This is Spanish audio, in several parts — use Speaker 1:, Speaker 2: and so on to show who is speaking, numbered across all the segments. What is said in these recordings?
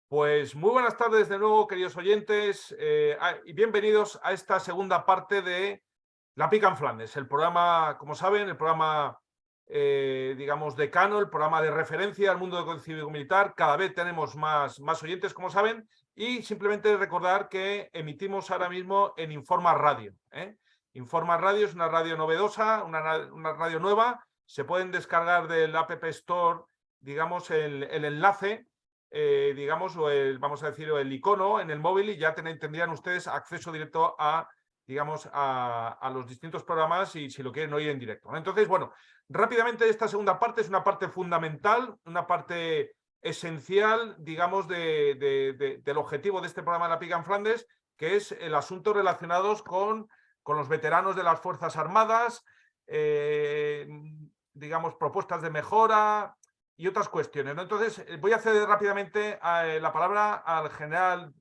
Speaker 1: Pues muy buenas tardes de nuevo, queridos oyentes, y bienvenidos a esta segunda parte de La Pica en Flandes, el programa, como saben, el programa, digamos, decano, el programa de referencia al mundo del cívico-militar. Cada vez tenemos más oyentes, como saben, y simplemente recordar que emitimos ahora mismo en Informa Radio. Informa Radio es una radio novedosa, una radio nueva. Se pueden descargar del App Store, digamos, el enlace, digamos, vamos a decir, el icono en el móvil, y ya tendrían ustedes acceso directo a, digamos, a los distintos programas, y si lo quieren oír en directo, ¿no? Entonces, bueno, rápidamente, esta segunda parte es una parte fundamental, una parte esencial, digamos, del objetivo de este programa de La Pica en Flandes, que es el asunto relacionados con los veteranos de las Fuerzas Armadas, digamos, propuestas de mejora y otras cuestiones, ¿no? Entonces, voy a ceder rápidamente la palabra al general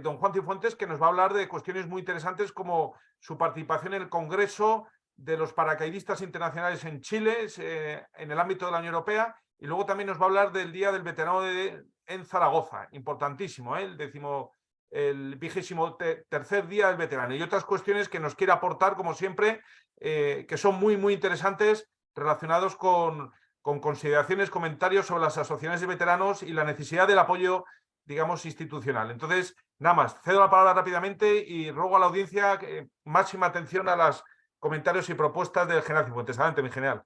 Speaker 1: don Juan Cifuentes, que nos va a hablar de cuestiones muy interesantes como su participación en el Congreso de los Paracaidistas Internacionales en Chile, en el ámbito de la Unión Europea, y luego también nos va a hablar del Día del Veterano en Zaragoza, importantísimo, el 23º Día del Veterano, y otras cuestiones que nos quiere aportar, como siempre, que son muy interesantes, relacionados con consideraciones, comentarios sobre las asociaciones de veteranos y la necesidad del apoyo, digamos, institucional. Entonces, nada más, cedo la palabra rápidamente y ruego a la audiencia máxima atención a los comentarios y propuestas del general Cifuentes. Adelante, mi general.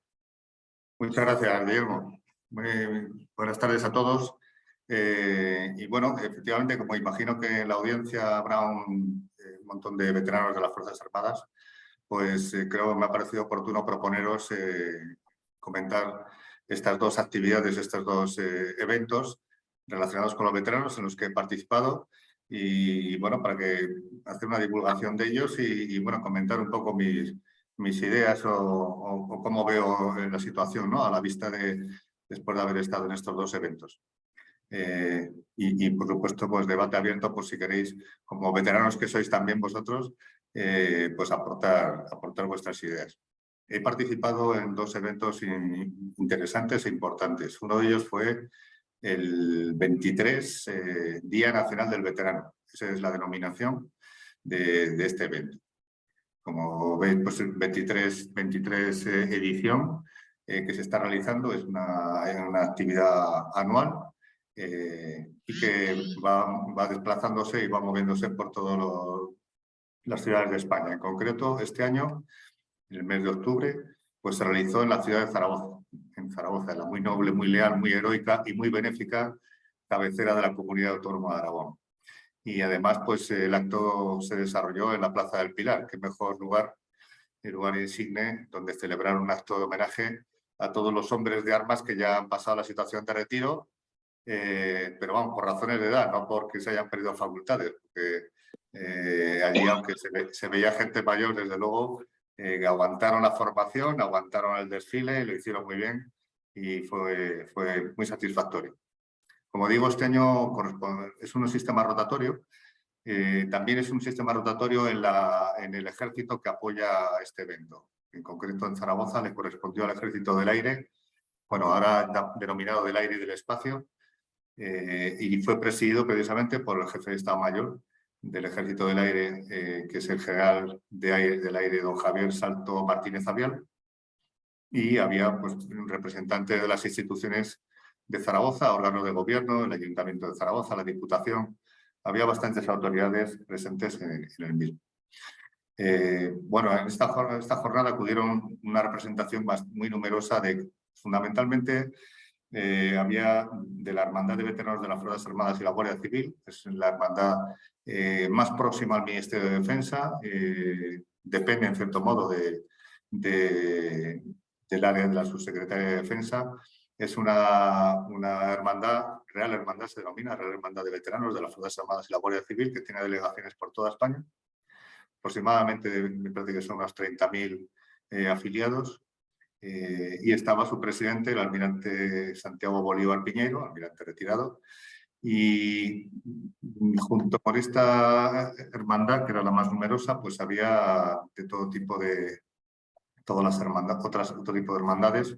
Speaker 2: Muchas gracias, Guillermo. Buenas tardes a todos. Y bueno, efectivamente, como imagino que en la audiencia habrá un montón de veteranos de las Fuerzas Armadas, pues creo que me ha parecido oportuno proponeros comentar estas dos actividades, estos dos eventos relacionados con los veteranos en los que he participado, y bueno, para que hacer una divulgación de ellos y bueno, comentar un poco mis ideas o cómo veo la situación, ¿no? A la vista después de haber estado en estos dos eventos. Y por supuesto, pues debate abierto por si queréis, como veteranos que sois también vosotros, pues aportar vuestras ideas. He participado en dos eventos interesantes e importantes. Uno de ellos fue el 23 Día Nacional del Veterano. Esa es la denominación de este evento. Como veis, pues el 23 edición que se está realizando, es una actividad anual y que va desplazándose y va moviéndose por todas las ciudades de España. En concreto, este año, en el mes de octubre, pues se realizó en la ciudad de Zaragoza, la muy noble, muy leal, muy heroica y muy benéfica cabecera de la Comunidad Autónoma de Aragón. Y además, pues el acto se desarrolló en la Plaza del Pilar, que mejor lugar, el lugar insigne donde celebrar un acto de homenaje a todos los hombres de armas que ya han pasado la situación de retiro, pero vamos, por razones de edad, no porque se hayan perdido facultades, porque allí, aunque se veía gente mayor, desde luego, aguantaron la formación, aguantaron el desfile, lo hicieron muy bien y fue muy satisfactorio. Como digo, este año es un sistema rotatorio. También es un sistema rotatorio en el ejército que apoya este evento. En concreto, en Zaragoza le correspondió al Ejército del Aire, bueno, ahora denominado del Aire y del Espacio, y fue presidido precisamente por el jefe de Estado Mayor del Ejército del Aire, que es el general del Aire, don Javier Salto Martínez Avial, y había pues un representante de las instituciones de Zaragoza, órganos de gobierno, el Ayuntamiento de Zaragoza, la Diputación. Había bastantes autoridades presentes en el mismo. Bueno, en esta jornada acudieron una representación muy numerosa fundamentalmente, había de la Hermandad de Veteranos de las Fuerzas Armadas y la Guardia Civil, es la hermandad más próxima al Ministerio de Defensa, depende en cierto modo del área de la Subsecretaría de Defensa. Es una hermandad, Real Hermandad se denomina, Real Hermandad de Veteranos de las Fuerzas Armadas y la Guardia Civil, que tiene delegaciones por toda España. Aproximadamente, me parece que son unos 30.000 afiliados. Y estaba su presidente, el almirante Santiago Bolívar Piñeiro, almirante retirado, y junto con esta hermandad, que era la más numerosa, pues había de todo tipo todas las hermandades, otro tipo de hermandades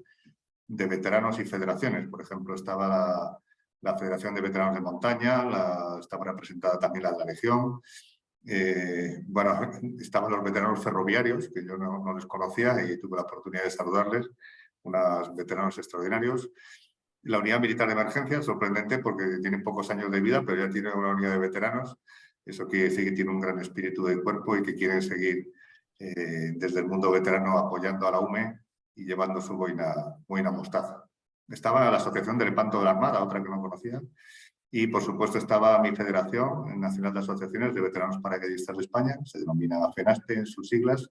Speaker 2: de veteranos y federaciones. Por ejemplo, estaba la Federación de Veteranos de Montaña, estaba representada también la de la Legión. Bueno, estaban los veteranos ferroviarios, que yo no les conocía y tuve la oportunidad de saludarles, unos veteranos extraordinarios. La Unidad Militar de Emergencia, sorprendente porque tienen pocos años de vida, pero ya tiene una unidad de veteranos. Eso quiere decir que tiene un gran espíritu de cuerpo y que quieren seguir desde el mundo veterano apoyando a la UME y llevando su boina mostaza. Estaba la Asociación del Lepanto de la Armada, otra que no conocía, y por supuesto estaba mi Federación Nacional de Asociaciones de Veteranos Paracaidistas de España, se denomina FENASTE en sus siglas,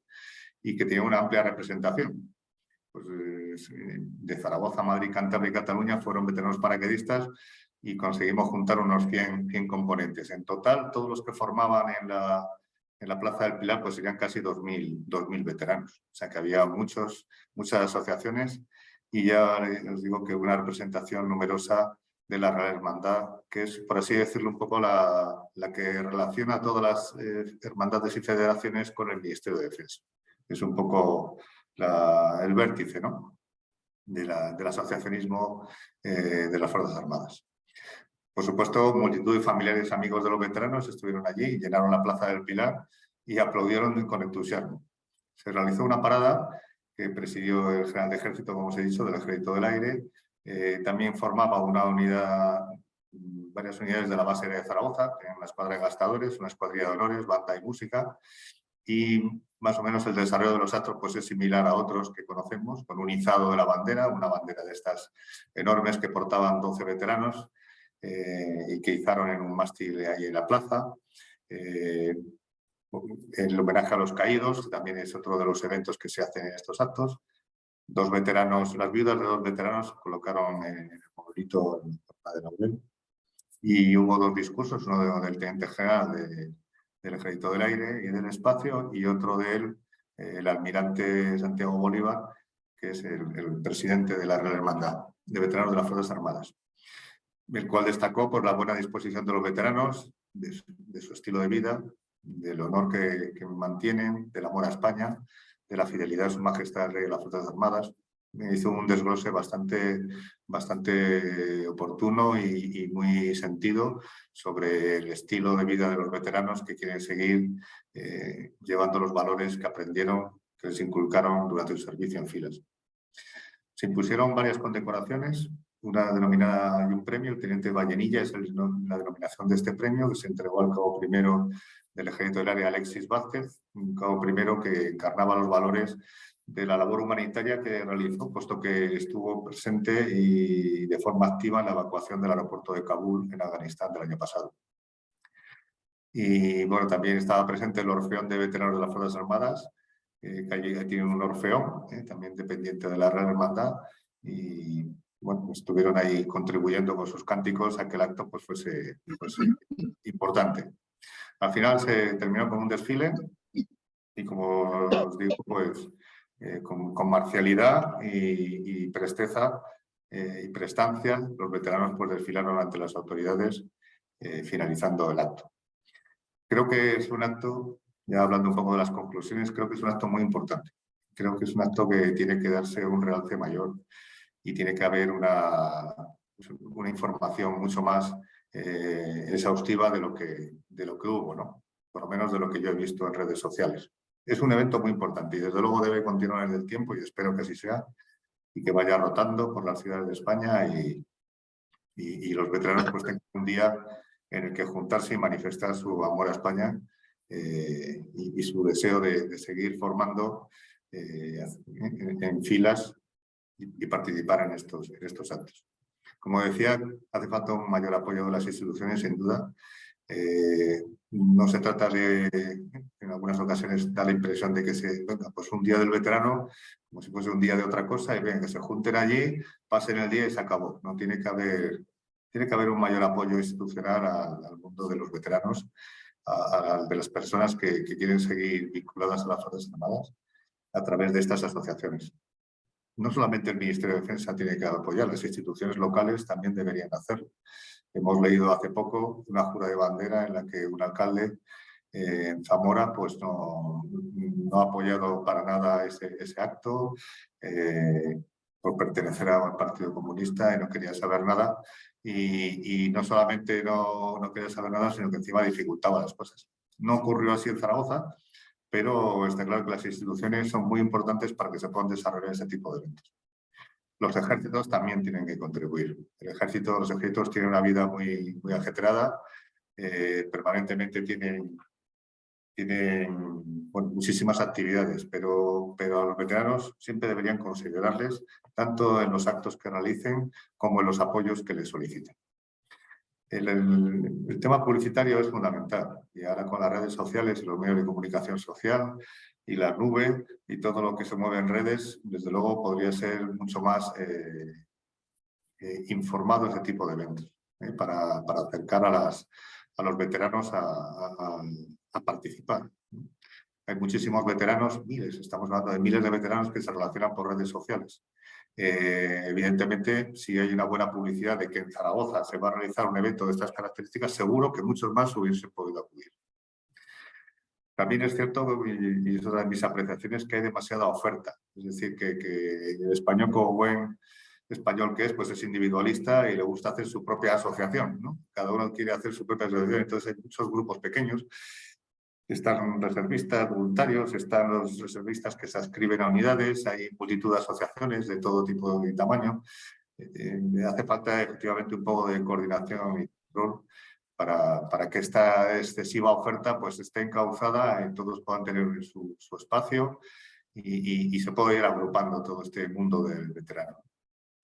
Speaker 2: y que tiene una amplia representación. Pues, de Zaragoza, Madrid, Cantabria y Cataluña fueron veteranos paracaidistas y conseguimos juntar unos 100 componentes. En total, todos los que formaban en la Plaza del Pilar pues serían casi 2.000 veteranos. O sea que había muchas asociaciones y ya os digo que una representación numerosa de la Real Hermandad, que es, por así decirlo, un poco la que relaciona a todas las hermandades y federaciones con el Ministerio de Defensa. Es un poco el vértice, ¿no?, del asociacionismo de las Fuerzas Armadas. Por supuesto, multitud de familiares y amigos de los veteranos estuvieron allí, llenaron la Plaza del Pilar y aplaudieron con entusiasmo. Se realizó una parada que presidió el general de Ejército, como os he dicho, del Ejército del Aire. También formaba una unidad, varias unidades de la base de Zaragoza, una escuadra de gastadores, una escuadrilla de honores, banda y música. Y más o menos el desarrollo de los actos pues, es similar a otros que conocemos, con un izado de la bandera, una bandera de estas enormes que portaban 12 veteranos y que izaron en un mástil ahí en la plaza. El homenaje a los caídos también es otro de los eventos que se hacen en estos actos. Dos veteranos, las viudas de 2 veteranos colocaron el monolito en la de laurel. Y hubo 2 discursos, uno del teniente general del Ejército del Aire y del Espacio y otro el almirante Santiago Bolívar, que es el presidente de la Real Hermandad de Veteranos de las Fuerzas Armadas, el cual destacó por la buena disposición de los veteranos, de su estilo de vida, del honor que mantienen, del amor a España, de la fidelidad a su majestad el Rey de las Fuerzas Armadas. Me hizo un desglose bastante oportuno y muy sentido sobre el estilo de vida de los veteranos que quieren seguir llevando los valores que aprendieron, que les inculcaron durante su servicio en filas. Se impusieron varias condecoraciones, una denominada y un premio, el Teniente Vallenilla es la denominación de este premio, que se entregó al cabo primero del Ejército del Área, Alexis Vázquez, un cabo primero que encarnaba los valores de la labor humanitaria que realizó, puesto que estuvo presente y de forma activa en la evacuación del aeropuerto de Kabul en Afganistán del año pasado. Y bueno, también estaba presente el Orfeón de Veteranos de las Fuerzas Armadas, que allí tiene un orfeón, también dependiente de la Real Hermandad, y bueno, estuvieron ahí contribuyendo con sus cánticos a que el acto pues, fuese importante. Al final se terminó con un desfile y, como os digo, pues con marcialidad y presteza y prestancia, los veteranos pues, desfilaron ante las autoridades finalizando el acto. Creo que es un acto, ya hablando un poco de las conclusiones, creo que es un acto muy importante. Creo que es un acto que tiene que darse un realce mayor y tiene que haber una información mucho más exhaustiva de lo que hubo, ¿no? Por lo menos de lo que yo he visto en redes sociales. Es un evento muy importante y desde luego debe continuar en el tiempo y espero que así sea y que vaya rotando por las ciudades de España y los veteranos pues tengan un día en el que juntarse y manifestar su amor a España y su deseo de seguir formando en filas y participar en estos actos. Como decía, hace falta un mayor apoyo de las instituciones, sin duda. No se trata de, en algunas ocasiones, da la impresión de que venga, pues un día del veterano, como si fuese un día de otra cosa, y venga, que se junten allí, pasen el día y se acabó. No tiene que haber un mayor apoyo institucional al mundo de los veteranos, de las personas que quieren seguir vinculadas a las Fuerzas Armadas a través de estas asociaciones. No solamente el Ministerio de Defensa tiene que apoyar, las instituciones locales también deberían hacerlo. Hemos leído hace poco una jura de bandera en la que un alcalde en Zamora pues no ha apoyado para nada ese acto por pertenecer al Partido Comunista y no quería saber nada. y no solamente no quería saber nada, sino que encima dificultaba las cosas. No ocurrió así en Zaragoza, pero está claro que las instituciones son muy importantes para que se puedan desarrollar ese tipo de eventos. Los ejércitos también tienen que contribuir. Los ejércitos tienen una vida muy ajetreada, permanentemente tienen bueno, muchísimas actividades, pero a los veteranos siempre deberían considerarles tanto en los actos que realicen como en los apoyos que les soliciten. El tema publicitario es fundamental y ahora con las redes sociales y los medios de comunicación social y la nube y todo lo que se mueve en redes, desde luego podría ser mucho más informado ese tipo de eventos para acercar a los veteranos a participar. Hay muchísimos veteranos, miles, estamos hablando de miles de veteranos que se relacionan por redes sociales. Evidentemente, si hay una buena publicidad de que en Zaragoza se va a realizar un evento de estas características, seguro que muchos más hubiesen podido acudir. También es cierto, y es otra de mis apreciaciones, que hay demasiada oferta. Es decir, que el español, como buen español que es, pues es individualista y le gusta hacer su propia asociación, ¿no? Cada uno quiere hacer su propia asociación, entonces hay muchos grupos pequeños. Están reservistas voluntarios, están los reservistas que se adscriben a unidades, hay multitud de asociaciones de todo tipo y tamaño. Hace falta efectivamente un poco de coordinación y control para que esta excesiva oferta pues esté encauzada y todos puedan tener su espacio y se pueda ir agrupando todo este mundo del veterano.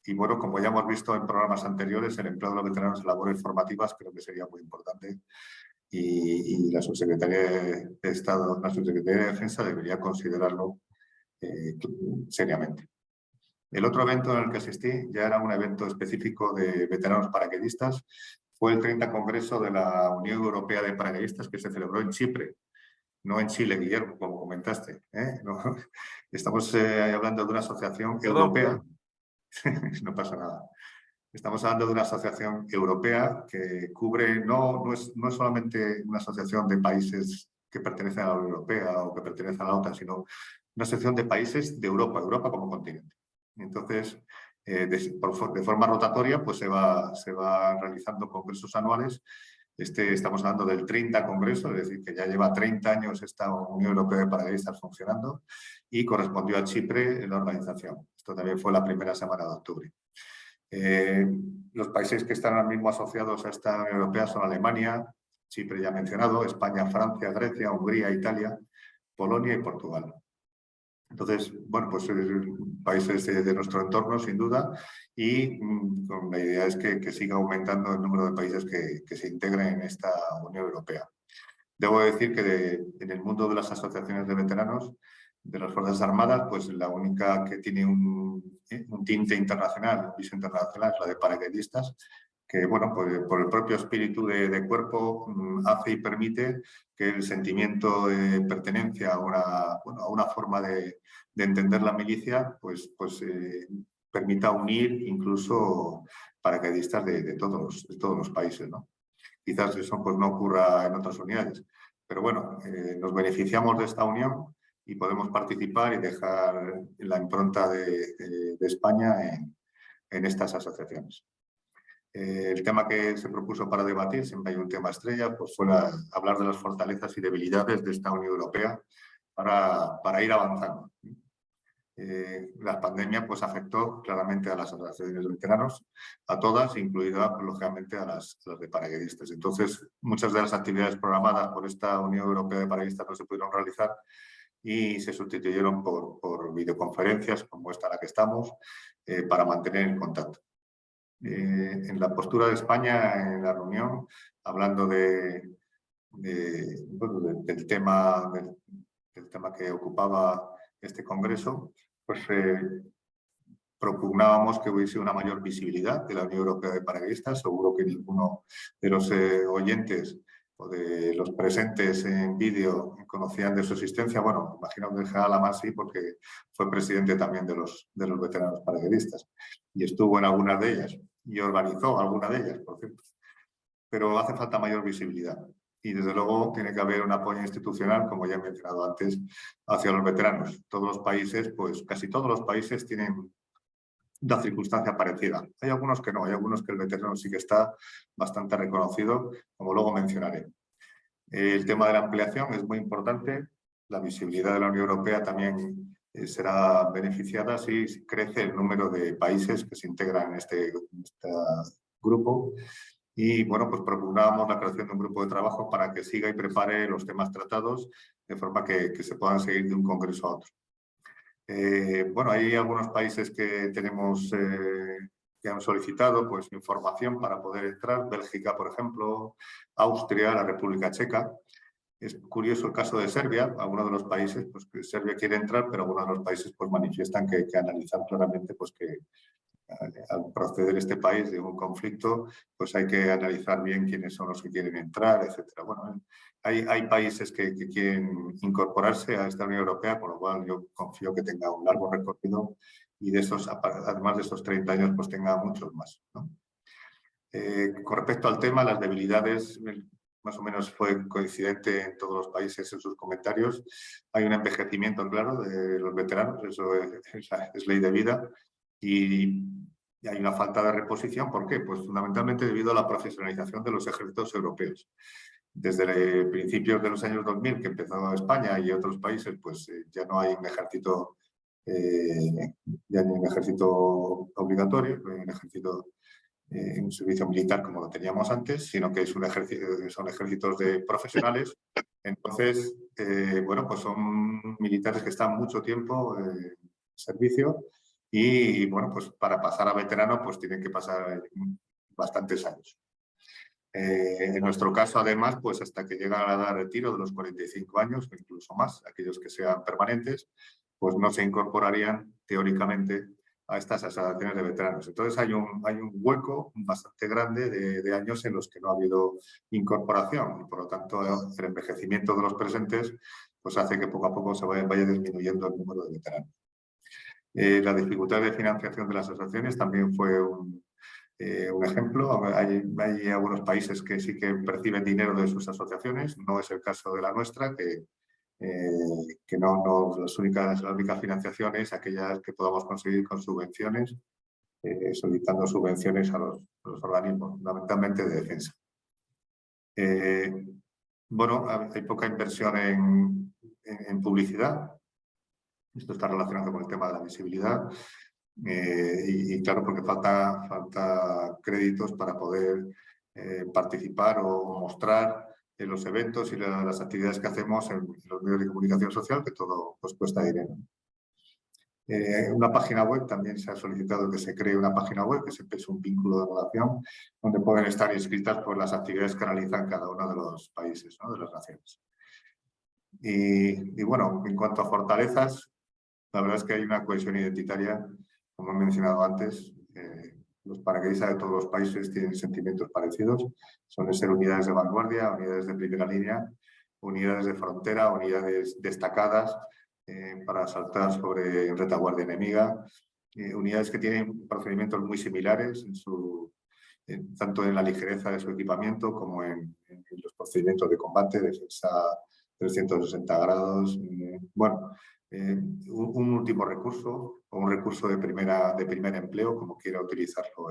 Speaker 2: Y bueno, como ya hemos visto en programas anteriores, el empleo de los veteranos en labores formativas creo que sería muy importante. Y la subsecretaría de Estado, la subsecretaría de Defensa debería considerarlo seriamente. El otro evento en el que asistí ya era un evento específico de veteranos paracaidistas. Fue el 30 Congreso de la Unión Europea de Paracaidistas que se celebró en Chipre, no en Chile, Guillermo, como comentaste. No, estamos hablando de una asociación europea. No pasa nada. Estamos hablando de una asociación europea que cubre, no es solamente una asociación de países que pertenecen a la Unión Europea o que pertenecen a la OTAN, sino una asociación de países de Europa como continente. Entonces, de forma rotatoria, pues se va realizando congresos anuales. Estamos hablando del 30 Congreso, es decir, que ya lleva 30 años esta Unión Europea de Paracaidistas funcionando y correspondió a Chipre en la organización. Esto también fue la primera semana de octubre. Los países que están ahora mismo asociados a esta Unión Europea son Alemania, Chipre ya mencionado, España, Francia, Grecia, Hungría, Italia, Polonia y Portugal. Entonces, bueno, pues países de nuestro entorno, sin duda, y la idea es que siga aumentando el número de países que se integren en esta Unión Europea. Debo decir que en el mundo de las asociaciones de veteranos de las Fuerzas Armadas, pues la única que tiene un tinte internacional, un viso internacional, es la de paracaidistas, que bueno, pues por el propio espíritu de cuerpo hace y permite que el sentimiento de pertenencia a una forma de entender la milicia, pues permita unir incluso paracaidistas de todos los países, ¿no? Quizás eso pues no ocurra en otras unidades, pero bueno, nos beneficiamos de esta unión y podemos participar y dejar la impronta de España en estas asociaciones. El tema que se propuso para debatir, siempre hay un tema estrella, pues fue hablar de las fortalezas y debilidades de esta Unión Europea para ir avanzando. La pandemia pues afectó claramente a las asociaciones de veteranos, a todas, incluida lógicamente a las de paracaidistas. Entonces, muchas de las actividades programadas por esta Unión Europea de Paracaidistas no se pudieron realizar y se sustituyeron por videoconferencias como esta en la que estamos para mantener el contacto. En la postura de España en la reunión, hablando del tema que ocupaba este congreso, pues propugnábamos que hubiese una mayor visibilidad de la Unión Europea de Paracaidistas. Seguro que ninguno de los oyentes o de los presentes en vídeo conocían de su existencia. Bueno, imagino que el general Alamán sí, porque fue presidente también de los veteranos paracaidistas y estuvo en algunas de ellas y organizó algunas de ellas, por cierto. Pero hace falta mayor visibilidad. Y desde luego tiene que haber un apoyo institucional, como ya he mencionado antes, hacia los veteranos. Todos los países, pues casi todos los países tienen una circunstancia parecida. Hay algunos que no, hay algunos que el veterano sí que está bastante reconocido, como luego mencionaré. El tema de la ampliación es muy importante. La visibilidad de la Unión Europea también será beneficiada si crece el número de países que se integran en este grupo. Y bueno, pues procuramos la creación de un grupo de trabajo para que siga y prepare los temas tratados de forma que se puedan seguir de un congreso a otro. Bueno, hay algunos países que tenemos que han solicitado pues, información para poder entrar. Bélgica, por ejemplo, Austria, la República Checa. Es curioso el caso de Serbia. Algunos de los países, pues que Serbia quiere entrar, pero algunos de los países pues, manifiestan que analizar claramente pues, que al proceder este país de un conflicto, pues hay que analizar bien quiénes son los que quieren entrar, etcétera. Bueno, hay países que quieren incorporarse a esta Unión Europea, con lo cual yo confío que tenga un largo recorrido y de esos, además de estos 30 años, pues tenga muchos más, ¿no? Con respecto al tema, las debilidades, más o menos fue coincidente en todos los países en sus comentarios. Hay un envejecimiento, claro, de los veteranos, eso es ley de vida. Y hay una falta de reposición. ¿Por qué? Pues fundamentalmente debido a la profesionalización de los ejércitos europeos. Desde principios de los años 2000, que empezó España y otros países, pues ya no hay un ejército, ya no hay un ejército obligatorio, no hay un ejército un servicio militar como lo teníamos antes, sino que es son ejércitos de profesionales. Entonces, bueno, pues son militares que están mucho tiempo en servicio y, bueno, pues para pasar a veterano, pues tienen que pasar bastantes años. En nuestro caso, además, pues hasta que llega la edad de retiro de los 45 años, o incluso más, aquellos que sean permanentes, pues no se incorporarían teóricamente a estas asociaciones de veteranos. Entonces hay un hueco bastante grande de años en los que no ha habido incorporación y por lo tanto el envejecimiento de los presentes pues hace que poco a poco se vaya disminuyendo el número de veteranos. La dificultad de financiación de las asociaciones también fue un ejemplo. Hay algunos países que sí que perciben dinero de sus asociaciones, no es el caso de la nuestra, que no la única financiación es aquellas que podamos conseguir con subvenciones, solicitando subvenciones a los organismos, fundamentalmente de defensa. Bueno, hay poca inversión en publicidad. Esto está relacionado con el tema de la visibilidad. Y claro, porque falta créditos para poder participar o mostrar en los eventos y las actividades que hacemos en los medios de comunicación social, que todo pues, cuesta dinero. Una página web, también se ha solicitado que se cree una página web, que siempre es un vínculo de relación, donde pueden estar inscritas pues, las actividades que realizan cada uno de los países, ¿no? De las naciones. Y bueno, en cuanto a fortalezas, la verdad es que hay una cohesión identitaria, como he mencionado antes. Los paracaidistas de todos los países tienen sentimientos parecidos. Suelen ser unidades de vanguardia, unidades de primera línea, unidades de frontera, unidades destacadas para saltar sobre retaguardia enemiga. Unidades que tienen procedimientos muy similares, tanto en la ligereza de su equipamiento como en los procedimientos de combate, defensa 360 grados. Bueno, un último recurso o un recurso de primer empleo, como quiera utilizarlo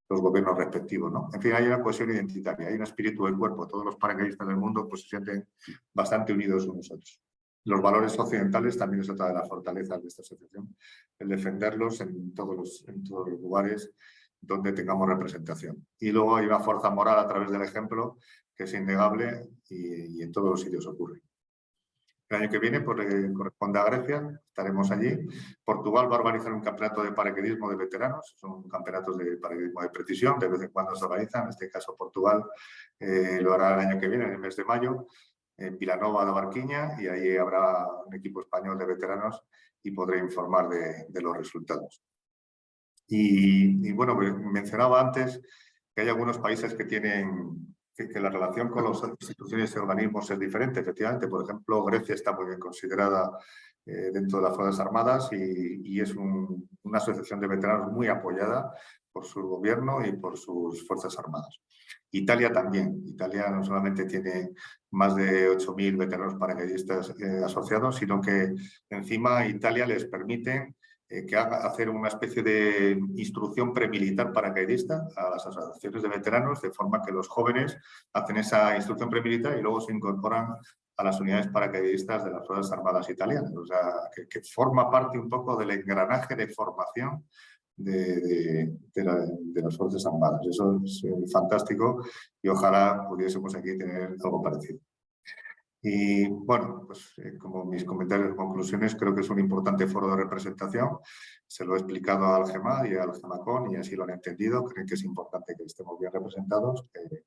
Speaker 2: los gobiernos respectivos, ¿no? En fin, hay una cohesión identitaria, hay un espíritu del cuerpo. Todos los paracaidistas del mundo pues, se sienten bastante unidos unos a otros. Los valores occidentales también es otra de las fortalezas de esta asociación, el defenderlos en todos los lugares donde tengamos representación. Y luego hay una fuerza moral a través del ejemplo que es innegable y en todos los sitios ocurre. El año que viene pues, corresponde a Grecia, estaremos allí. Portugal va a organizar un campeonato de paracaidismo de veteranos, son campeonatos de paracaidismo de precisión, de vez en cuando se organizan, en este caso Portugal lo hará el año que viene, en el mes de mayo, en Vilanova de Barquiña, y ahí habrá un equipo español de veteranos y podré informar de los resultados. Y bueno, mencionaba antes que hay algunos países que tienen que la relación con las instituciones y organismos es diferente, efectivamente. Por ejemplo, Grecia está muy bien considerada dentro de las Fuerzas Armadas y es una asociación de veteranos muy apoyada por su gobierno y por sus Fuerzas Armadas. Italia también. Italia no solamente tiene más de 8.000 veteranos paracaidistas asociados, sino que encima Italia les permite que haga hacer una especie de instrucción premilitar paracaidista a las asociaciones de veteranos, de forma que los jóvenes hacen esa instrucción premilitar y luego se incorporan a las unidades paracaidistas de las Fuerzas Armadas italianas. O sea, que forma parte un poco del engranaje de formación de las Fuerzas Armadas. Eso es fantástico y ojalá pudiésemos aquí tener algo parecido. Y bueno, pues como mis comentarios y conclusiones, creo que es un importante foro de representación. Se lo he explicado al GEMA y al GEMACON y así lo han entendido. Creen que es importante que estemos bien representados, que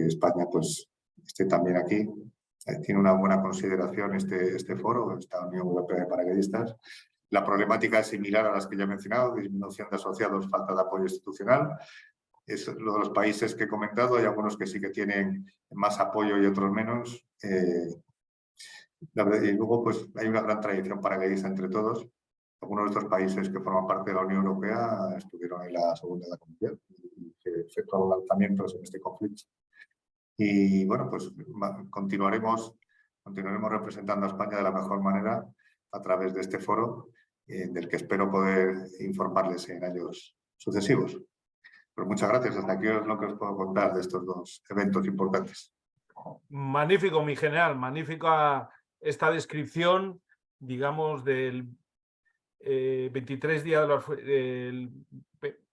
Speaker 2: España pues esté también aquí. Tiene una buena consideración este foro, esta Unión Europea de Paracaidistas. La problemática es similar a las que ya he mencionado: disminución de asociados, falta de apoyo institucional. Es lo de los países que he comentado, hay algunos que sí que tienen más apoyo y otros menos. Y luego pues hay una gran tradición paracaidista entre todos. Algunos de estos países que forman parte de la Unión Europea estuvieron en la Segunda Guerra Mundial y que efectuaron lanzamientos en este conflicto. Y bueno, pues continuaremos representando a España de la mejor manera a través de este foro, del que espero poder informarles en años sucesivos. Pues muchas gracias. Hasta aquí es lo que os puedo contar de estos dos eventos importantes.
Speaker 1: Magnífico, mi general, magnífica esta descripción, digamos, del 23 día de los,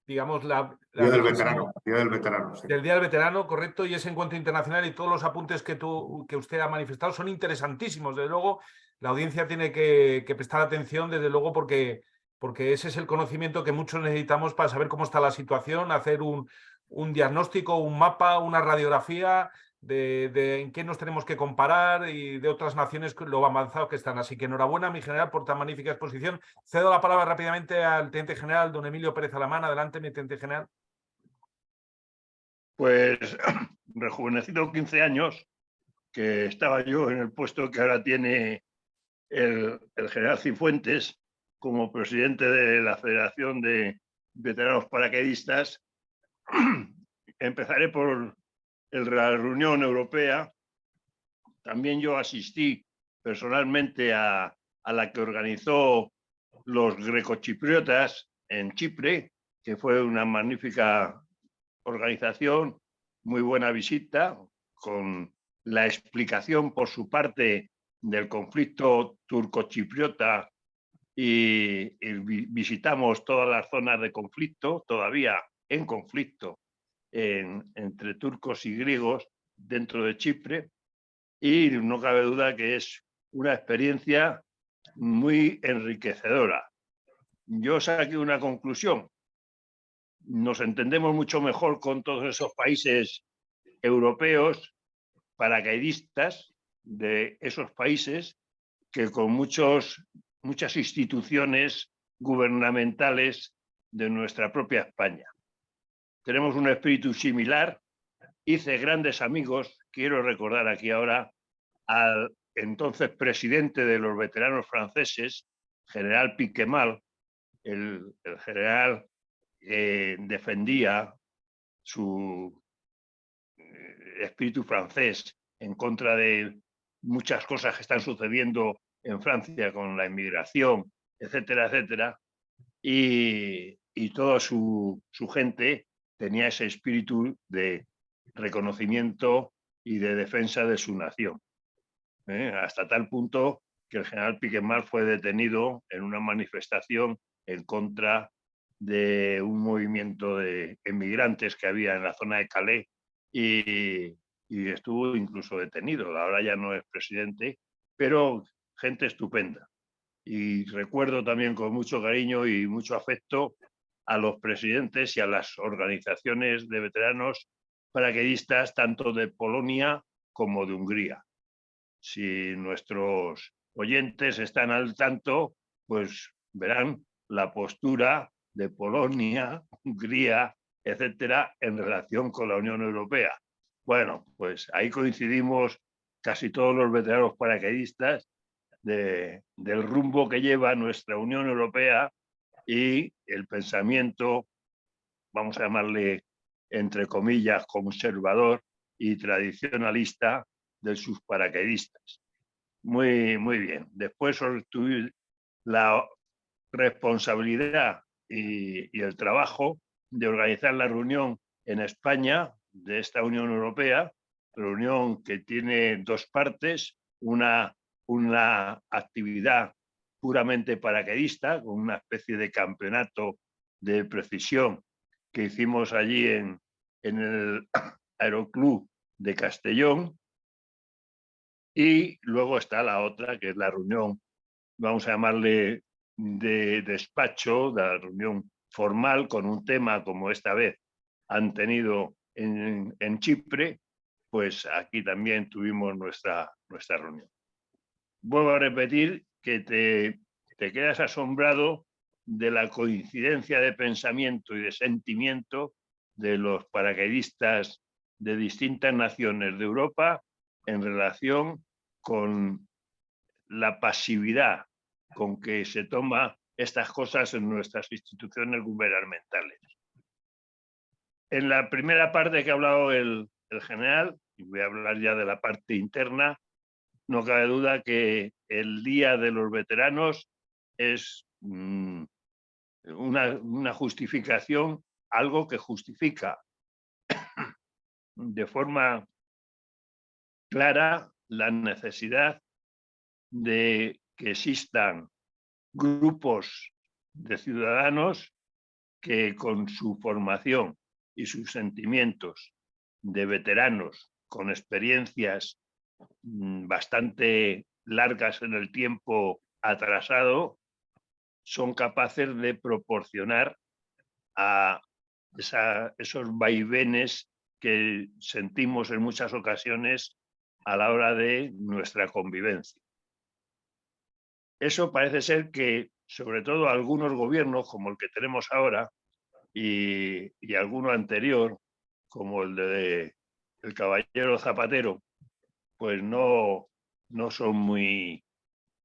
Speaker 1: digamos,
Speaker 2: Día del veterano, Día del Veterano. Sí.
Speaker 1: Del Día del Veterano, correcto, y ese encuentro internacional y todos los apuntes que usted ha manifestado son interesantísimos. Desde luego, la audiencia tiene que prestar atención, desde luego, porque ese es el conocimiento que muchos necesitamos para saber cómo está la situación, hacer un diagnóstico, un mapa, una radiografía de en qué nos tenemos que comparar y de otras naciones lo avanzados que están. Así que enhorabuena, mi general, por tan magnífica exposición. Cedo la palabra rápidamente al teniente general, don Emilio Pérez Alamán. Adelante, mi teniente general.
Speaker 3: Pues rejuvenecido 15 años, que estaba yo en el puesto que ahora tiene el general Cifuentes como presidente de la Federación de Veteranos Paracaidistas. Empezaré por la reunión europea. También yo asistí personalmente a la que organizó los grecochipriotas en Chipre, que fue una magnífica organización, muy buena visita, con la explicación por su parte del conflicto turco-chipriota y visitamos todas las zonas de conflicto, todavía en conflicto entre turcos y griegos dentro de Chipre, y no cabe duda que es una experiencia muy enriquecedora. Yo saqué una conclusión: nos entendemos mucho mejor con todos esos países europeos, paracaidistas de esos países, que con muchas instituciones gubernamentales de nuestra propia España. Tenemos un espíritu similar. Hice grandes amigos. Quiero recordar aquí ahora al entonces presidente de los veteranos franceses, general Piquemal, el general defendía su espíritu francés en contra de muchas cosas que están sucediendo en Francia con la inmigración, etcétera, etcétera, y toda su gente tenía ese espíritu de reconocimiento y de defensa de su nación. Hasta tal punto que el general Piquemal fue detenido en una manifestación en contra de un movimiento de emigrantes que había en la zona de Calais y estuvo incluso detenido. Ahora ya no es presidente, pero gente estupenda. Y recuerdo también con mucho cariño y mucho afecto a los presidentes y a las organizaciones de veteranos paracaidistas tanto de Polonia como de Hungría. Si nuestros oyentes están al tanto, pues verán la postura de Polonia, Hungría, etcétera, en relación con la Unión Europea. Bueno, pues ahí coincidimos casi todos los veteranos paracaidistas del rumbo que lleva nuestra Unión Europea y el pensamiento, vamos a llamarle entre comillas, conservador y tradicionalista de sus paracaidistas. Muy bien. Después tuve la responsabilidad y el trabajo de organizar la reunión en España de esta Unión Europea, reunión que tiene dos partes, una actividad puramente paracaidista, con una especie de campeonato de precisión que hicimos allí en el Aeroclub de Castellón, y luego está la otra, que es la reunión, vamos a llamarle de despacho, la reunión formal con un tema como esta vez han tenido en Chipre, pues aquí también tuvimos nuestra reunión. Vuelvo a repetir que te quedas asombrado de la coincidencia de pensamiento y de sentimiento de los paracaidistas de distintas naciones de Europa en relación con la pasividad con que se toma estas cosas en nuestras instituciones gubernamentales. En la primera parte que ha hablado el general, y voy a hablar ya de la parte interna, no cabe duda que el Día de los Veteranos es una justificación, algo que justifica de forma clara la necesidad de que existan grupos de ciudadanos que con su formación y sus sentimientos de veteranos con experiencias bastante largas en el tiempo atrasado, son capaces de proporcionar a esos vaivenes que sentimos en muchas ocasiones a la hora de nuestra convivencia. Eso parece ser que, sobre todo algunos gobiernos, como el que tenemos ahora, y alguno anterior, como el de el caballero Zapatero, pues no son muy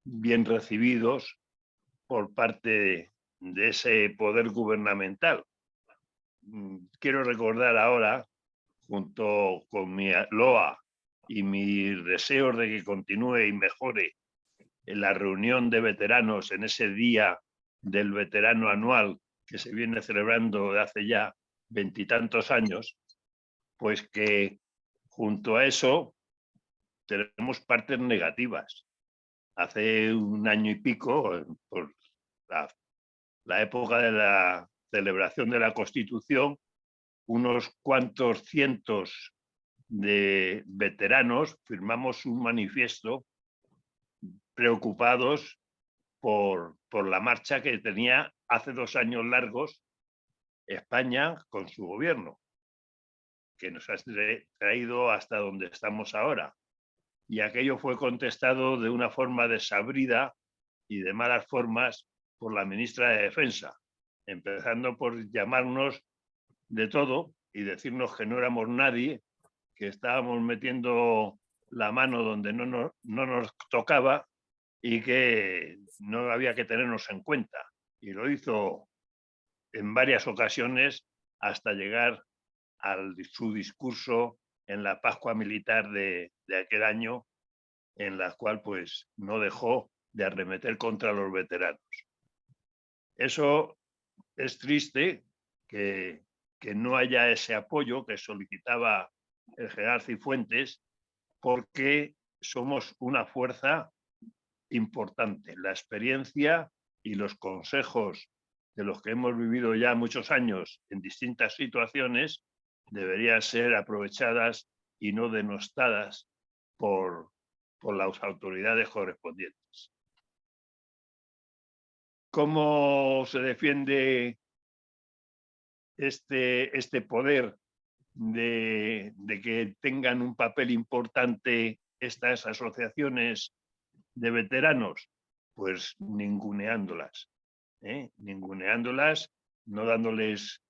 Speaker 3: bien recibidos por parte de ese poder gubernamental. Quiero recordar ahora, junto con mi loa y mis deseos de que continúe y mejore en la reunión de veteranos en ese día del veterano anual que se viene celebrando de hace ya 20 y tantos años, pues que junto a eso tenemos partes negativas. Hace un año y pico, por la época de la celebración de la Constitución, unos cuantos cientos de veteranos firmamos un manifiesto preocupados por la marcha que tenía hace 2 años largos España con su gobierno, que nos ha traído hasta donde estamos ahora. Y aquello fue contestado de una forma desabrida y de malas formas por la ministra de Defensa, empezando por llamarnos de todo y decirnos que no éramos nadie, que estábamos metiendo la mano donde no nos tocaba y que no había que tenernos en cuenta. Y lo hizo en varias ocasiones hasta llegar a su discurso en la Pascua Militar de aquel año, en la cual pues no dejó de arremeter contra los veteranos. Eso es triste, que no haya ese apoyo que solicitaba el general Cifuentes, porque somos una fuerza importante. La experiencia y los consejos de los que hemos vivido ya muchos años en distintas situaciones deberían ser aprovechadas y no denostadas por las autoridades correspondientes. ¿Cómo se defiende este poder de que tengan un papel importante estas asociaciones de veteranos? Pues ninguneándolas, ninguneándolas, no dándoles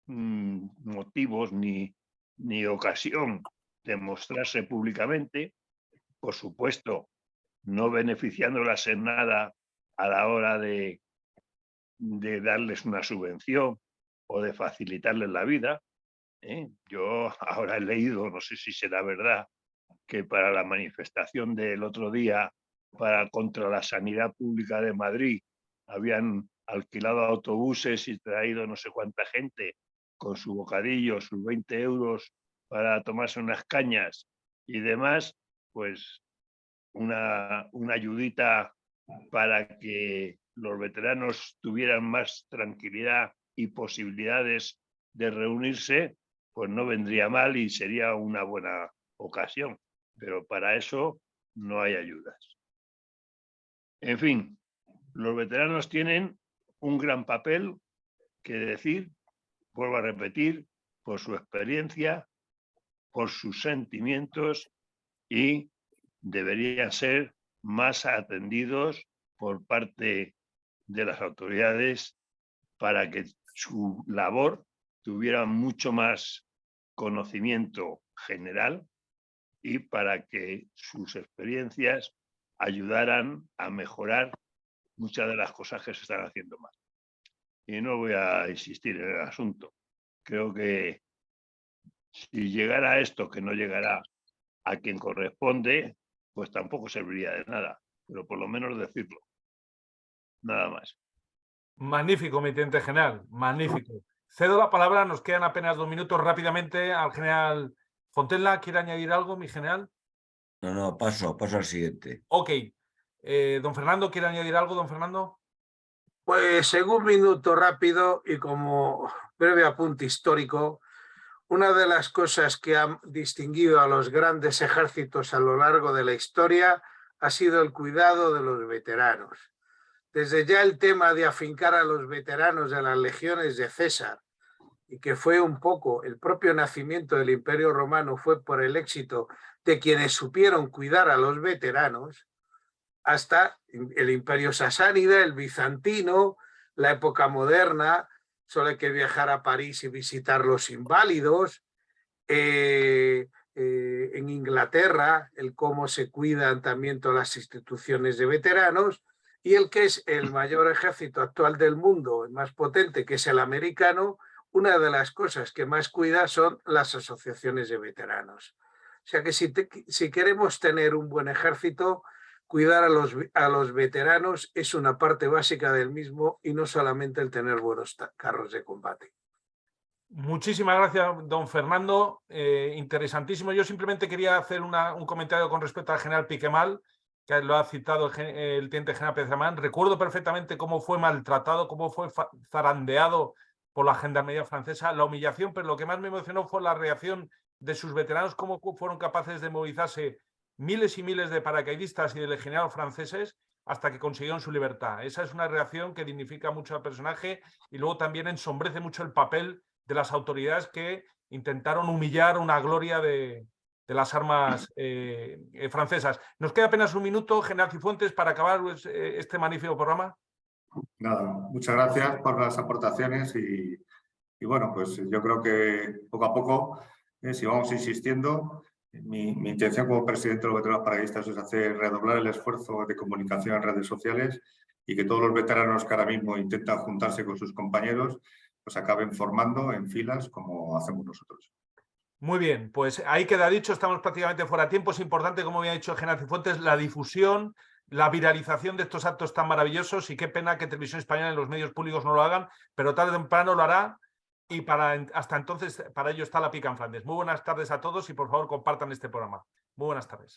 Speaker 3: motivos ni ocasión de mostrarse públicamente, por supuesto, no beneficiándolas en nada a la hora de darles una subvención o de facilitarles la vida. Yo ahora he leído, no sé si será verdad, que para la manifestación del otro día contra la sanidad pública de Madrid. Habían alquilado autobuses y traído no sé cuánta gente con su bocadillo, sus 20 euros para tomarse unas cañas y demás, pues una ayudita para que los veteranos tuvieran más tranquilidad y posibilidades de reunirse, pues no vendría mal y sería una buena ocasión. Pero para eso no hay ayudas. En fin, los veteranos tienen un gran papel que decir, vuelvo a repetir, por su experiencia, por sus sentimientos, y deberían ser más atendidos por parte de las autoridades para que su labor tuviera mucho más conocimiento general y para que sus experiencias ayudaran a mejorar muchas de las cosas que se están haciendo mal. Y no voy a insistir en el asunto. Creo que si llegara a esto, que no llegará a quien corresponde, pues tampoco serviría de nada, pero por lo menos decirlo. Nada más.
Speaker 1: Magnífico, mi teniente general, magnífico. Cedo la palabra, nos quedan apenas 2 minutos rápidamente al general Fontella. ¿Quiere añadir algo, mi general?
Speaker 4: No, paso al siguiente.
Speaker 1: Ok. Don Fernando, ¿quiere añadir algo, don Fernando?
Speaker 5: Pues en un minuto rápido y como breve apunte histórico, una de las cosas que han distinguido a los grandes ejércitos a lo largo de la historia ha sido el cuidado de los veteranos. Desde ya el tema de afincar a los veteranos de las legiones de César, y que fue un poco el propio nacimiento del Imperio Romano, fue por el éxito de quienes supieron cuidar a los veteranos, hasta el Imperio Sasánida, el bizantino, la época moderna. Solo hay que viajar a París y visitar los inválidos. En Inglaterra, el cómo se cuidan también todas las instituciones de veteranos, y el que es el mayor ejército actual del mundo, el más potente, que es el americano, una de las cosas que más cuida son las asociaciones de veteranos. O sea que si queremos tener un buen ejército, cuidar a los veteranos es una parte básica del mismo y no solamente el tener buenos carros de combate.
Speaker 1: Muchísimas gracias, don Fernando. Interesantísimo. Yo simplemente quería hacer un comentario con respecto al general Piquemal, que lo ha citado el teniente general Pezamán. Recuerdo perfectamente cómo fue maltratado, cómo fue zarandeado por la gendarmería francesa, la humillación, pero lo que más me emocionó fue la reacción de sus veteranos, cómo fueron capaces de movilizarse miles y miles de paracaidistas y de legionarios franceses hasta que consiguieron su libertad. Esa es una reacción que dignifica mucho al personaje y luego también ensombrece mucho el papel de las autoridades que intentaron humillar una gloria de las armas francesas. Nos queda apenas un minuto, general Cifuentes, para acabar este magnífico programa.
Speaker 2: Nada, muchas gracias por las aportaciones y bueno, pues yo creo que poco a poco, si vamos insistiendo, mi intención como presidente de los veteranos paracaidistas es hacer redoblar el esfuerzo de comunicación en redes sociales y que todos los veteranos que ahora mismo intentan juntarse con sus compañeros, pues acaben formando en filas como hacemos nosotros.
Speaker 1: Muy bien, pues ahí queda dicho, estamos prácticamente fuera de tiempo. Es importante, como había dicho el general Cifuentes, la difusión, la viralización de estos actos tan maravillosos, y qué pena que Televisión Española y los medios públicos no lo hagan, pero tarde o temprano lo hará, y hasta entonces para ello está La Pica en Flandes. Muy buenas tardes a todos y por favor compartan este programa. Muy buenas tardes.